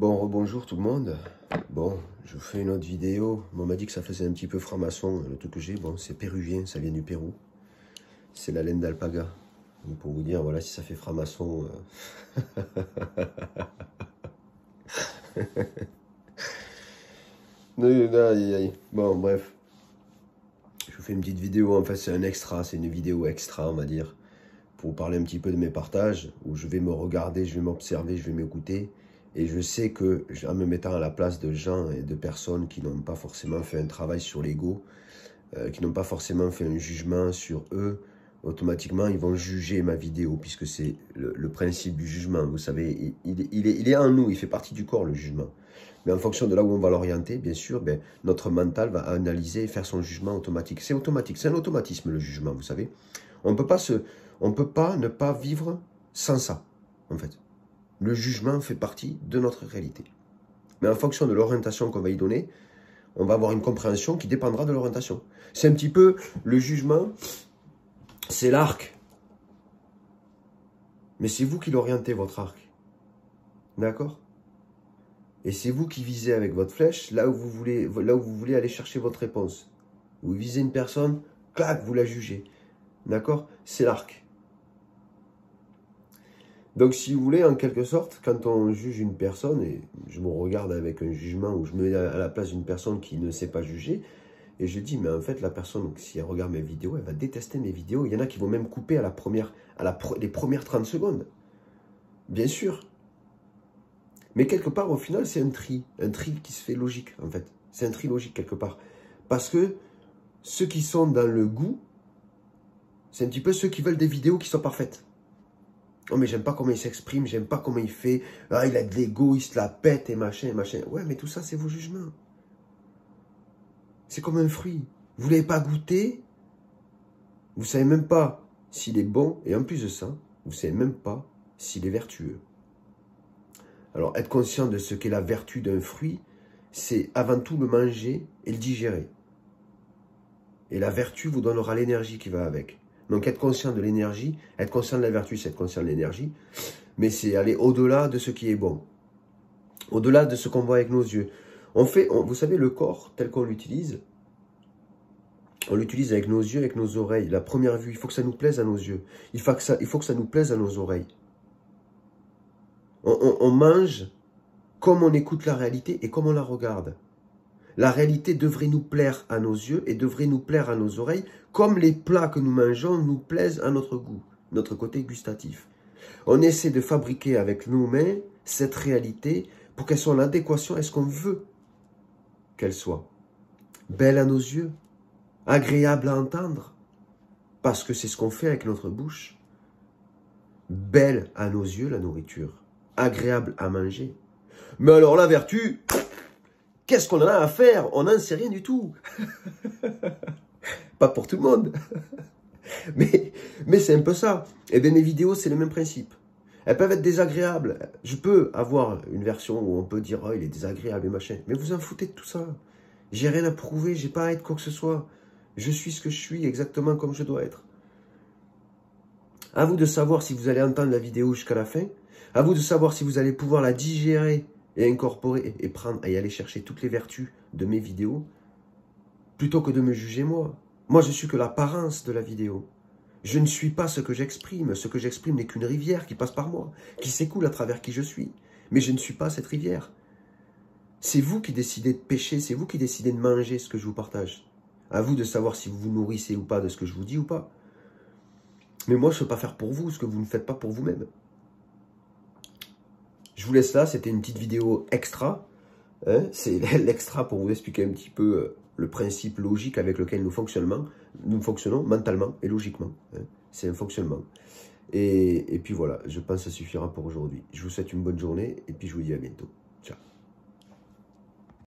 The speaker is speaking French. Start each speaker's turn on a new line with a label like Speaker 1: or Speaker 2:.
Speaker 1: Bon, rebonjour tout le monde. Bon, je fais une autre vidéo. On m'a dit que ça faisait un petit peu franc-maçon. Le truc que j'ai, bon, c'est péruvien, ça vient du Pérou. C'est la laine d'alpaga. Donc pour vous dire, voilà, si ça fait franc-maçon... Bon, bref. Je vous fais une petite vidéo. En fait, c'est un extra. C'est une vidéo extra, on va dire. Pour vous parler un petit peu de mes partages. Où je vais me regarder, je vais m'observer, je vais m'écouter. Et je sais que, en me mettant à la place de gens et de personnes qui n'ont pas forcément fait un travail sur l'ego, qui n'ont pas forcément fait un jugement sur eux, automatiquement, ils vont juger ma vidéo, puisque c'est le principe du jugement. Vous savez, il est en nous, il fait partie du corps, le jugement. Mais en fonction de là où on va l'orienter, bien sûr, ben, notre mental va analyser et faire son jugement automatique. C'est automatique, c'est un automatisme, le jugement, vous savez. On peut pas ne pas vivre sans ça, en fait. Le jugement fait partie de notre réalité. Mais en fonction de l'orientation qu'on va y donner, on va avoir une compréhension qui dépendra de l'orientation. C'est un petit peu le jugement, c'est l'arc. Mais c'est vous qui l'orientez, votre arc. D'accord? Et c'est vous qui visez avec votre flèche là où vous voulez aller chercher votre réponse. Vous visez une personne, clac, vous la jugez. D'accord? C'est l'arc. Donc, si vous voulez, en quelque sorte, quand on juge une personne, et je me regarde avec un jugement où je me mets à la place d'une personne qui ne sait pas juger, et je dis, mais en fait, la personne, si elle regarde mes vidéos, elle va détester mes vidéos. Il y en a qui vont même couper les premières 30 secondes. Bien sûr. Mais quelque part, au final, c'est un tri qui se fait logique, en fait. C'est un tri logique, quelque part. Parce que ceux qui sont dans le goût, c'est un petit peu ceux qui veulent des vidéos qui sont parfaites. Oh, mais j'aime pas comment il s'exprime, j'aime pas comment il fait. Ah, il a de l'ego, il se la pète et machin, et machin. Ouais, mais tout ça, c'est vos jugements. C'est comme un fruit. Vous l'avez pas goûté, vous savez même pas s'il est bon, et en plus de ça, vous savez même pas s'il est vertueux. Alors, être conscient de ce qu'est la vertu d'un fruit, c'est avant tout le manger et le digérer. Et la vertu vous donnera l'énergie qui va avec. Donc, être conscient de l'énergie, être conscient de la vertu, c'est être conscient de l'énergie, mais c'est aller au-delà de ce qui est bon, au-delà de ce qu'on voit avec nos yeux. Vous savez, le corps, tel qu'on l'utilise, on l'utilise avec nos yeux, avec nos oreilles. La première vue, il faut que ça nous plaise à nos yeux. Il faut que ça nous plaise à nos oreilles. On mange comme on écoute la réalité et comme on la regarde. La réalité devrait nous plaire à nos yeux et devrait nous plaire à nos oreilles, comme les plats que nous mangeons nous plaisent à notre goût, notre côté gustatif. On essaie de fabriquer avec nos mains cette réalité pour qu'elle soit en adéquation à ce qu'on veut qu'elle soit. Belle à nos yeux, agréable à entendre, parce que c'est ce qu'on fait avec notre bouche. Belle à nos yeux, la nourriture, agréable à manger. Mais alors la vertu... Qu'est-ce qu'on en a à faire? On n'en sait rien du tout. Pas pour tout le monde. mais c'est un peu ça. Et bien mes vidéos, c'est le même principe. Elles peuvent être désagréables. Je peux avoir une version où on peut dire « Oh, il est désagréable et machin ». Mais vous en foutez de tout ça. J'ai rien à prouver, j'ai pas à être quoi que ce soit. Je suis ce que je suis, exactement comme je dois être. À vous de savoir si vous allez entendre la vidéo jusqu'à la fin. À vous de savoir si vous allez pouvoir la digérer et incorporer et prendre et aller chercher toutes les vertus de mes vidéos, plutôt que de me juger moi. Moi, je suis que l'apparence de la vidéo. Je ne suis pas ce que j'exprime. Ce que j'exprime n'est qu'une rivière qui passe par moi, qui s'écoule à travers qui je suis. Mais je ne suis pas cette rivière. C'est vous qui décidez de pêcher, c'est vous qui décidez de manger ce que je vous partage. À vous de savoir si vous vous nourrissez ou pas de ce que je vous dis ou pas. Mais moi, je ne peux pas faire pour vous ce que vous ne faites pas pour vous-même. Je vous laisse là, c'était une petite vidéo extra. Hein, c'est l'extra pour vous expliquer un petit peu le principe logique avec lequel nous fonctionnons mentalement et logiquement. Hein, c'est un fonctionnement. Et puis voilà, je pense que ça suffira pour aujourd'hui. Je vous souhaite une bonne journée et puis je vous dis à bientôt. Ciao.